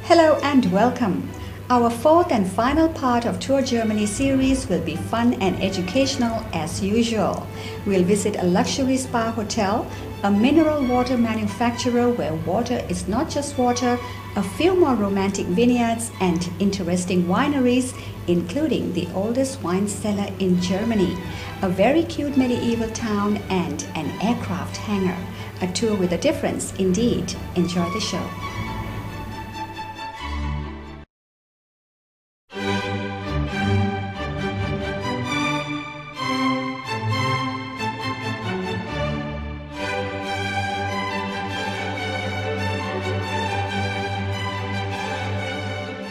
Hello and welcome. Our fourth and final part of Tour Germany series will be fun and educational as usual. We'll visit a luxury spa hotel, a mineral water manufacturer where water is not just water, a few more romantic vineyards and interesting wineries, including the oldest wine cellar in Germany, a very cute medieval town and an aircraft hangar. A tour with a difference indeed. Enjoy the show.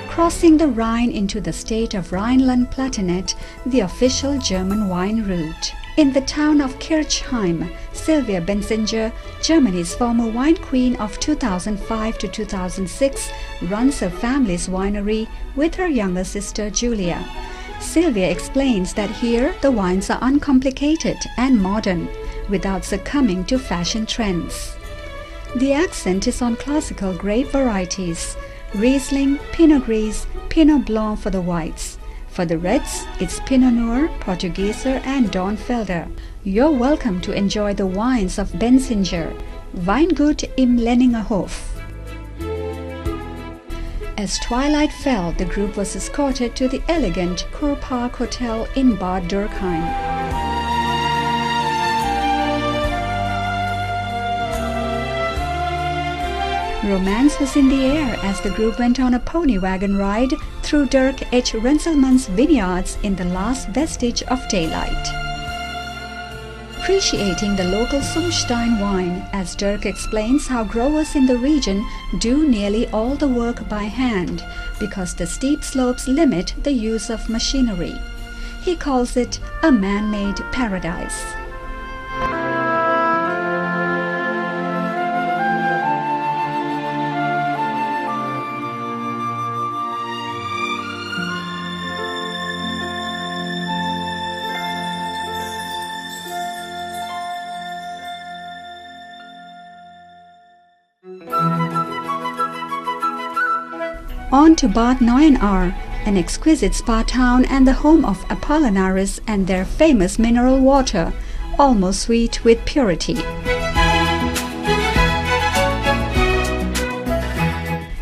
Crossing the Rhine into the state of Rhineland-Palatinate, the official German wine route. In the town of Kirchheim, Sylvia Benzinger, Germany's former wine queen of 2005 to 2006, runs her family's winery with her younger sister Julia. Sylvia explains that here the wines are uncomplicated and modern, without succumbing to fashion trends. The accent is on classical grape varieties: Riesling, Pinot Gris, Pinot Blanc for the whites. For the reds, it's Pinot Noir, Portugieser and Dornfelder. You're welcome to enjoy the wines of Benzinger, Weingut im Lenningerhof. As twilight fell, the group was escorted to the elegant Kurpark Hotel in Bad Dürkheim. Romance was in the air as the group went on a pony wagon ride through Dirk H. Renselmann's vineyards in the last vestige of daylight. Appreciating the local Sumstein wine, as Dirk explains how growers in the region do nearly all the work by hand because the steep slopes limit the use of machinery. He calls it a man-made paradise. On to Bad Neuenahr, an exquisite spa town and the home of Apollinaris and their famous mineral water, almost sweet with purity.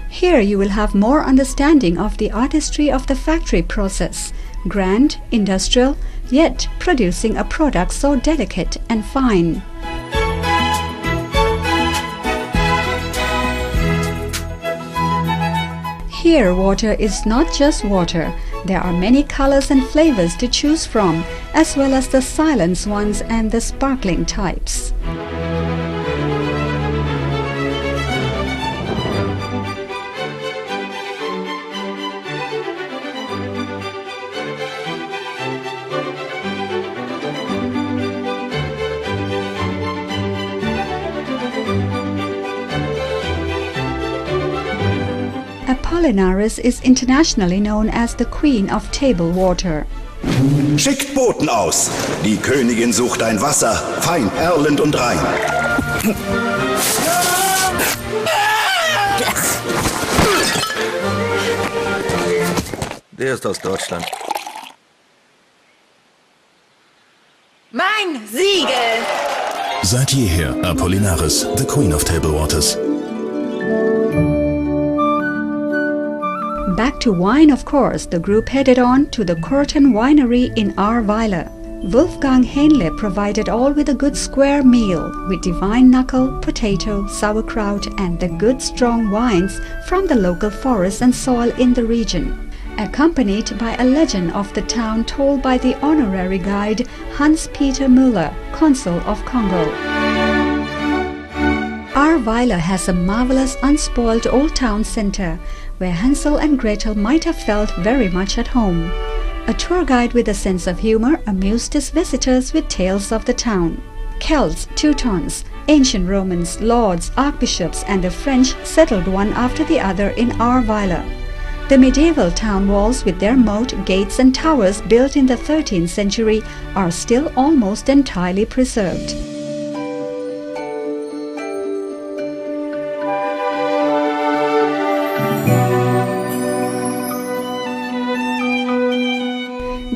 Here you will have more understanding of the artistry of the factory process, grand, industrial, yet producing a product so delicate and fine. Here, water is not just water. There are many colors and flavors to choose from, as well as the silent ones and the sparkling types. Apollinaris is internationally known as the Queen of Table Water. Schickt Boten aus. Die Königin sucht ein Wasser, fein, perlend und rein. Der ist aus Deutschland. Mein Siegel! Seit jeher Apollinaris, the Queen of Table Waters. Back to wine, of course, the group headed on to the Kurten Winery in Ahrweiler. Wolfgang Hähnle provided all with a good square meal with divine knuckle, potato, sauerkraut and the good strong wines from the local forests and soil in the region, accompanied by a legend of the town told by the honorary guide Hans-Peter Müller, consul of Congo. Ahrweiler has a marvelous unspoiled old town center where Hansel and Gretel might have felt very much at home. A tour guide with a sense of humor amused his visitors with tales of the town. Celts, Teutons, ancient Romans, lords, archbishops and the French settled one after the other in Ahrweiler. The medieval town walls with their moat, gates and towers built in the 13th century are still almost entirely preserved.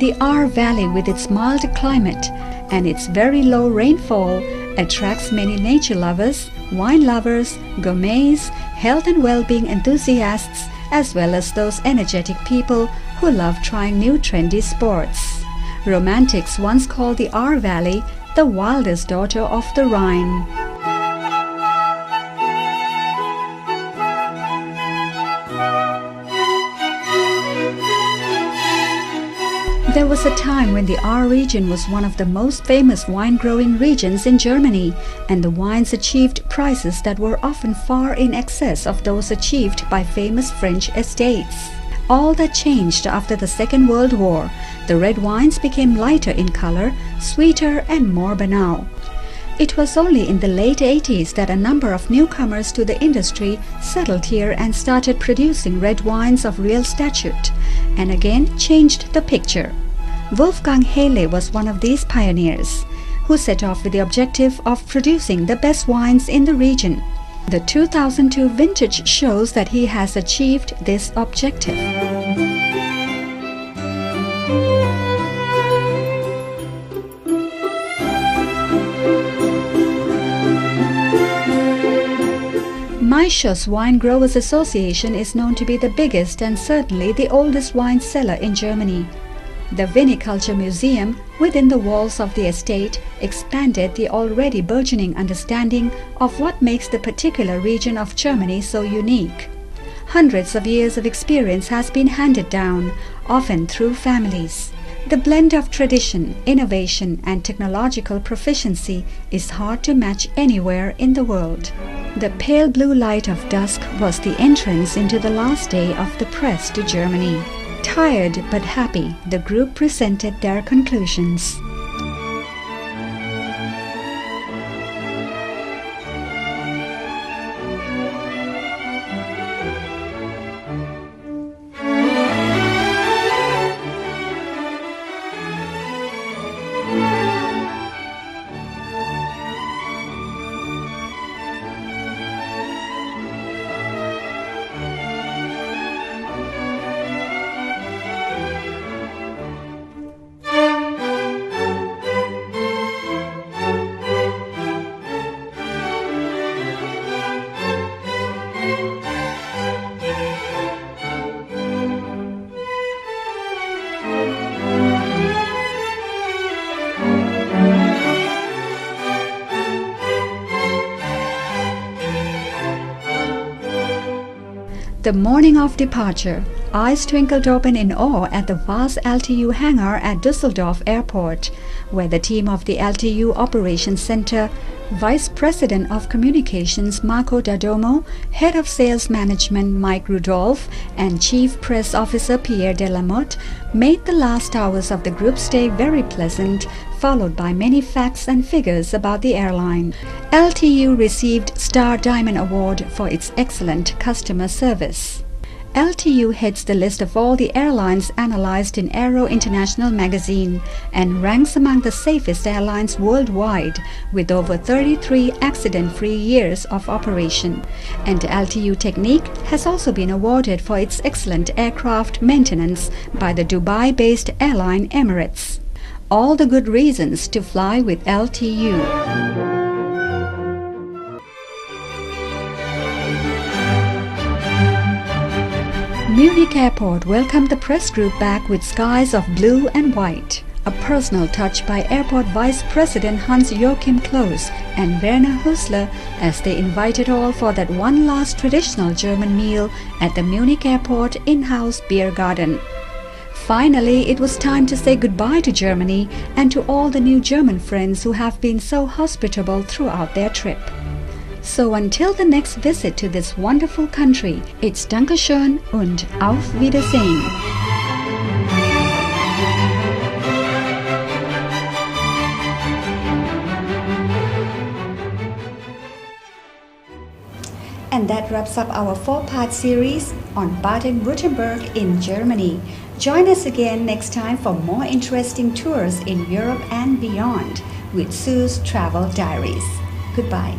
The Ahr Valley, with its mild climate and its very low rainfall, attracts many nature lovers, wine lovers, gourmets, health and well-being enthusiasts, as well as those energetic people who love trying new trendy sports. Romantics once called the Ahr Valley the wildest daughter of the Rhine. There was a time when the Ahr region was one of the most famous wine-growing regions in Germany, and the wines achieved prices that were often far in excess of those achieved by famous French estates. All that changed after the Second World War. The red wines became lighter in color, sweeter and more banal. It was only in the late 80s that a number of newcomers to the industry settled here and started producing red wines of real statute, and again changed the picture. Wolfgang Hele was one of these pioneers, who set off with the objective of producing the best wines in the region. The 2002 vintage shows that he has achieved this objective. Maischo's Wine Growers Association is known to be the biggest and certainly the oldest wine cellar in Germany. The Viniculture Museum within the walls of the estate expanded the already burgeoning understanding of what makes the particular region of Germany so unique. Hundreds of years of experience has been handed down, often through families. The blend of tradition, innovation and technological proficiency is hard to match anywhere in the world. The pale blue light of dusk was the entrance into the last day of the press to Germany. Tired but happy, the group presented their conclusions. The morning of departure, eyes twinkled open in awe at the vast LTU hangar at Düsseldorf Airport, where the team of the LTU Operations Center, Vice President of Communications Marco D'Adomo, Head of Sales Management Mike Rudolph, and Chief Press Officer Pierre Delamotte made the last hours of the group stay very pleasant, followed by many facts and figures about the airline. LTU received Star Diamond Award for its excellent customer service. LTU heads the list of all the airlines analyzed in Aero International magazine and ranks among the safest airlines worldwide, with over 33 accident-free years of operation. And LTU Technique has also been awarded for its excellent aircraft maintenance by the Dubai-based airline Emirates. All the good reasons to fly with LTU. Munich Airport welcomed the press group back with skies of blue and white. A personal touch by Airport Vice President Hans-Joachim Kloos and Werner Hüssler as they invited all for that one last traditional German meal at the Munich Airport in-house beer garden. Finally, it was time to say goodbye to Germany and to all the new German friends who have been so hospitable throughout their trip. So until the next visit to this wonderful country, it's Dankeschön und auf Wiedersehen. And that wraps up our 4-part series on Baden Württemberg in Germany. Join us again next time for more interesting tours in Europe and beyond with Sue's Travel Diaries. Goodbye.